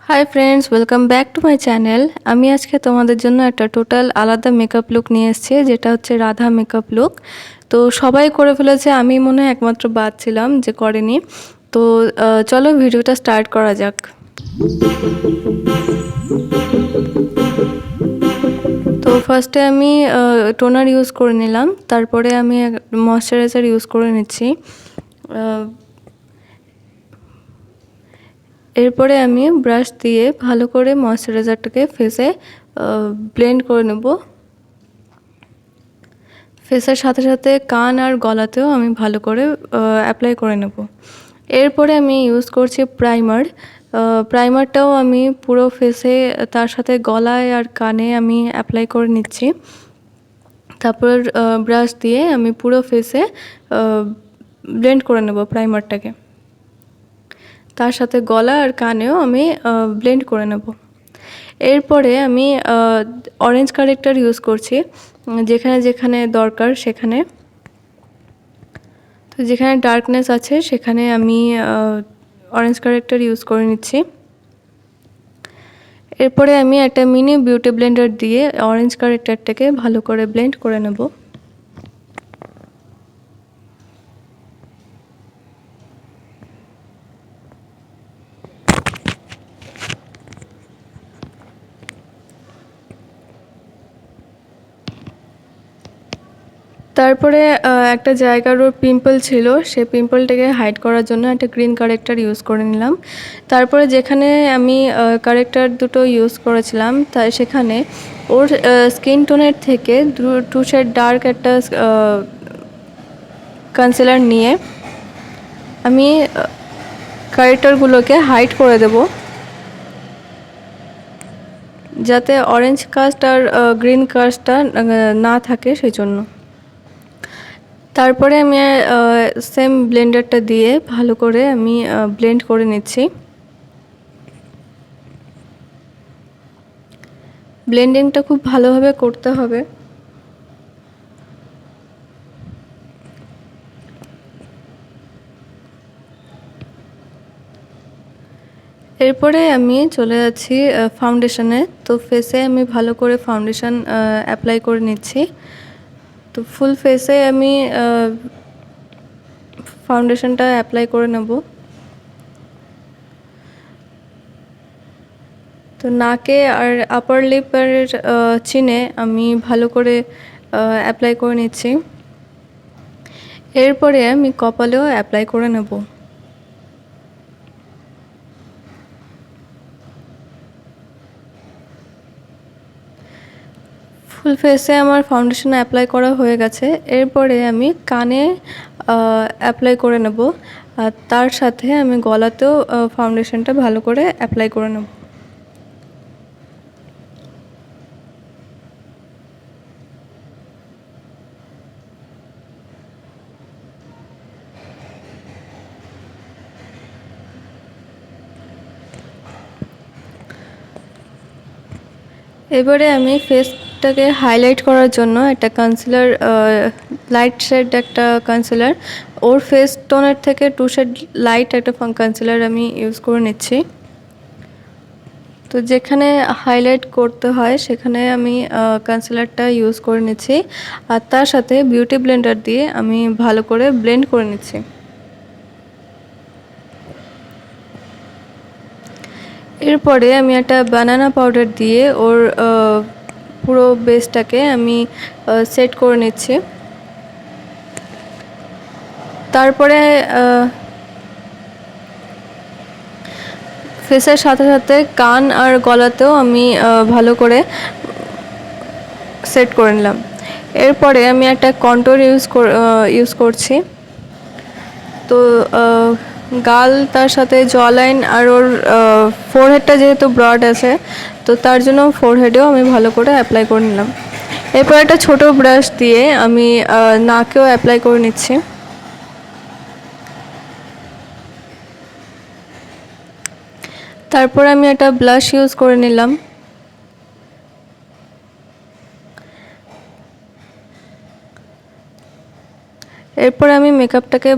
Hi friends, welcome back to my channel. আমি আজকে তোমাদের জন্য একটা টোটাল আলাদা মেকআপ লুক নিয়ে এসেছি, যেটা হচ্ছে রাধা মেকআপ লুক। তো সবাই করে ফেলেছে, আমি মনে হয় একমাত্র বাদ ছিলাম যে করেনি। তো চলো ভিডিওটা স্টার্ট করা যাক। তো ফার্স্টে আমি টোনার ইউজ করে নিলাম, তারপরে আমি ময়শ্চারাইজার ইউজ করে নিচ্ছি। এরপরে আমি ব্রাশ দিয়ে ভালো করে ময়শ্চারাইজারটাকে ফেসে ব্লেন্ড করে নেব। ফেসের সাথে সাথে কান আর গলাতেও আমি ভালো করে অ্যাপ্লাই করে নেব। এরপরে আমি ইউজ করছি প্রাইমার। প্রাইমারটাও আমি পুরো ফেসে, তার সাথে গলায় আর কানে আমি অ্যাপ্লাই করে নিচ্ছি। তারপর ব্রাশ দিয়ে আমি পুরো ফেসে ব্লেন্ড করে নেব প্রাইমারটাকে। তার সাথে গলা আর কানেও আমি ব্লেন্ড করে নেব। এরপরে আমি অরেঞ্জ কারেক্টার ইউজ করছি, যেখানে যেখানে দরকার সেখানে। তো যেখানে ডার্কনেস আছে সেখানে আমি অরেঞ্জ কারেক্টার ইউজ করে নিচ্ছি। এরপরে আমি একটা মিনি বিউটি ব্লেন্ডার দিয়ে অরেঞ্জ কারেক্টারটাকে ভালো করে ব্লেন্ড করে নেব। তারপরে একটা জায়গার ওর পিম্পল ছিল, সেই পিম্পলটাকে হাইড করার জন্য একটা গ্রিন কারেক্টার ইউজ করে নিলাম। তারপরে যেখানে আমি কারেক্টার দুটো ইউজ করেছিলাম সেখানে ওর স্কিন টোনের থেকে টু শেড ডার্ক একটা কনসিলার নিয়ে আমি কারেক্টারগুলোকে হাইড করে দেব, যাতে অরেঞ্জ কাস্ট আর গ্রিন কাস্টটা না থাকে সেই জন্য। তারপরে আমি সেম ব্লেন্ডারটা দিয়ে ভালো করে আমি ব্লেন্ড করে নিচ্ছি। ব্লেন্ডিংটা খুব ভালোভাবে করতে হবে। এরপরে আমি চলে যাচ্ছি ফাউন্ডেশনে। তো ফেসে আমি ভালো করে ফাউন্ডেশন অ্যাপ্লাই করে নিচ্ছি। তো ফুল ফেসে আমি ফাউন্ডেশনটা অ্যাপ্লাই করে নেব। তো নাকে আর আপার লিপের চিনে আমি ভালো করে অ্যাপ্লাই করে নিচ্ছি। এরপরে আমি কপালেও অ্যাপ্লাই করে নেব। ফুল ফেসে আমার ফাউন্ডেশন অ্যাপ্লাই করা হয়ে গেছে। এরপরে আমি কানে অ্যাপ্লাই করে নেব, আর তার সাথে আমি গলাতেও ফাউন্ডেশনটা ভালো করে অ্যাপ্লাই করে নেব। এবারে আমি ফেসটাকে হাইলাইট করার জন্য একটা কনসিলার, লাইট শেড একটা কনসিলার, ওর ফেস টোনের থেকে টু শেড লাইট একটা কনসিলার আমি ইউজ করে নিচ্ছি। তো যেখানে হাইলাইট করতে হয় সেখানে আমি কনসিলারটা ইউজ করে নিচ্ছি, আর তার সাথে বিউটি ব্লেন্ডার দিয়ে আমি ভালো করে ব্লেন্ড করে নিচ্ছি। এরপরে আমি একটা বানানা পাউডার দিয়ে ওর পুরো বেসটাকে আমি সেট করে নিচ্ছি। তারপরে ফেসের সাথে সাথে কান আর গলাতেও আমি ভালো করে সেট করে নিলাম। এরপরে আমি একটা কন্ট্যুর ইউজ করছি। তো গাল, তার সাথে জ লাইন আর ওর ফোরহেডটা যেহেতু ব্রড আছে, তো তার জন্য ফোরহেডেও আমি ভালো করে অ্যাপ্লাই করে নিলাম। এরপর একটা ছোটো ব্রাশ দিয়ে আমি নাকেও অ্যাপ্লাই করে নিচ্ছি। তারপর আমি একটা ব্লাশ ইউজ করে নিলাম। এরপর আমি মেকআপটাকে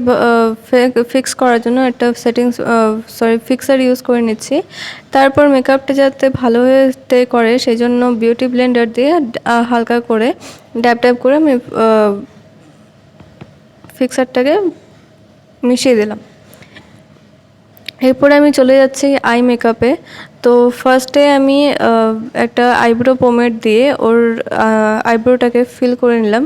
ফিক্স করার জন্য একটা ফিক্সার ইউজ করে নিচ্ছি। তারপর মেকআপটা যাতে ভালো হয়ে স্টে করে সেই জন্য বিউটি ব্লেন্ডার দিয়ে হালকা করে ড্যাব ড্যাব করে আমি ফিক্সারটাকে মিশিয়ে দিলাম। এরপরে আমি চলে যাচ্ছি আই মেকআপে। তো ফার্স্টে আমি একটা আইব্রো পোমেড দিয়ে ওর আইব্রোটাকে ফিল করে নিলাম।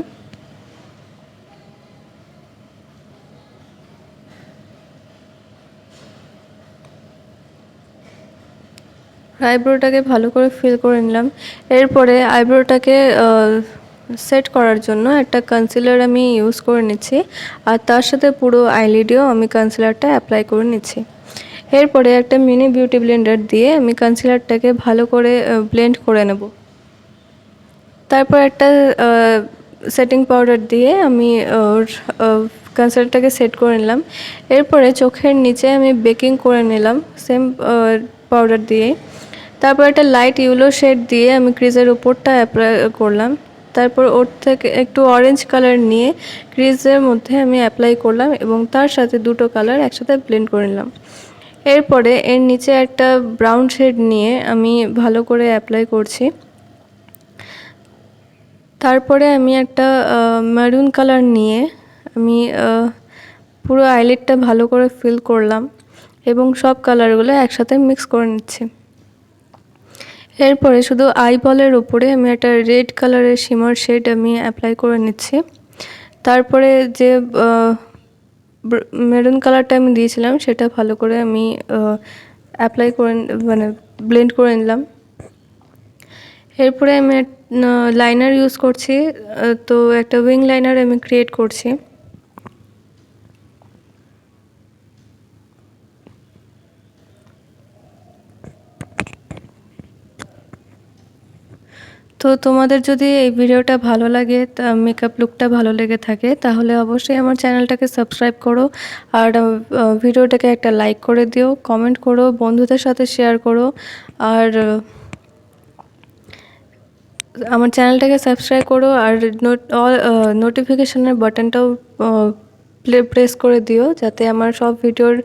আইব্রোটাকে ভালো করে ফিল করে নিলাম। এরপরে আইব্রোটাকে সেট করার জন্য একটা কনসিলার আমি ইউজ করে নিচ্ছি, আর তার সাথে পুরো আইলিডেও আমি কনসিলারটা অ্যাপ্লাই করে নিচ্ছি। এরপরে একটা মিনি বিউটি ব্লেন্ডার দিয়ে আমি কনসিলারটাকে ভালো করে ব্লেন্ড করে নেব। তারপর একটা সেটিং পাউডার দিয়ে আমি ওর কনসিলারটাকে সেট করে নিলাম। এরপরে চোখের নিচে আমি বেকিং করে নিলাম সেম পাউডার দিয়ে। তারপর একটা লাইট ইয়েলো শেড দিয়ে আমি ক্রিজের উপরটা অ্যাপ্লাই করলাম। তারপর ওর থেকে একটু অরেঞ্জ কালার নিয়ে ক্রিজের মধ্যে আমি অ্যাপ্লাই করলাম এবং তার সাথে দুটো কালার একসাথে ব্লেন্ড করে নিলাম। এরপরে এর নিচে একটা ব্রাউন শেড নিয়ে আমি ভালো করে অ্যাপ্লাই করছি। তারপরে আমি একটা মেরুন কালার নিয়ে আমি পুরো আইলিডটা ভালো করে ফিল করলাম এবং সব কালারগুলো একসাথে মিক্স করে নিচ্ছি। এরপরে শুধু আইবলের উপরে আমি একটা রেড কালারের শিমার শেড আমি অ্যাপ্লাই করে নিচ্ছি। তারপরে যে মেরুন কালারটা আমি দিয়েছিলাম সেটা ভালো করে আমি অ্যাপ্লাই করে মানে ব্লেন্ড করে নিলাম। এরপরে আমি লাইনার ইউজ করছি। তো একটা উইং লাইনার আমি ক্রিয়েট করছি। তো তোমাদের যদি এই ভিডিওটা ভালো লাগে, মেকআপ লুকটা ভালো লেগে থাকে, তাহলে অবশ্যই আমার চ্যানেলটাকে সাবস্ক্রাইব করো আর ভিডিওটাকে একটা লাইক করে দিও, কমেন্ট করো, বন্ধুদের সাথে শেয়ার করো। আর আমার চ্যানেলটাকে সাবস্ক্রাইব করো আর নোটিফিকেশনের বাটনটাও প্রেস করে দিও যাতে আমার সব ভিডিওর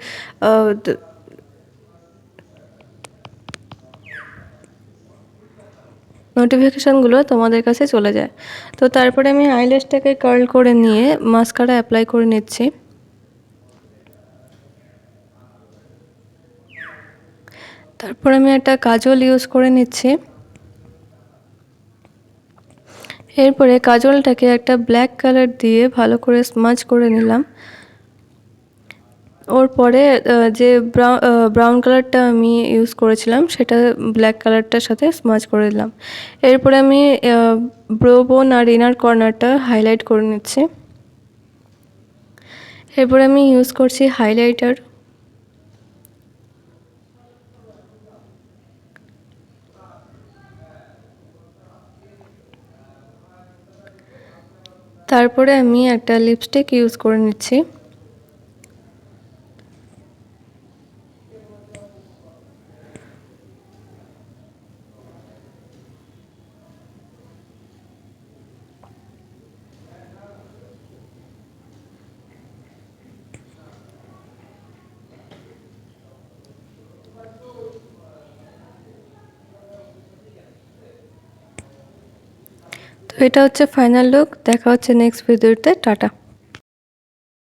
নোটিফিকেশানগুলো তোমাদের কাছে চলে যায়। তো তারপরে আমি আইল্যাশটাকে কার্ল করে নিয়ে মাস্কারা অ্যাপ্লাই করে নিচ্ছি। তারপর আমি একটা কাজল ইউজ করে নিচ্ছি। এরপরে কাজলটাকে একটা ব্ল্যাক কালার দিয়ে ভালো করে স্মাচ করে নিলাম। ওর পরে যে ব্রাউন কালারটা আমি ইউজ করেছিলাম সেটা ব্ল্যাক কালারটার সাথে স্মাচ করে দিলাম। এরপরে আমি ব্রো বোন আর ইনার কর্নারটা হাইলাইট করে নিচ্ছি। এরপরে আমি ইউজ করছি হাইলাইটার। তারপরে আমি একটা লিপস্টিক ইউজ করে নিচ্ছি। তো এটা হচ্ছে ফাইনাল লুক। দেখা হচ্ছে নেক্সট ভিডিওতে। টাটা।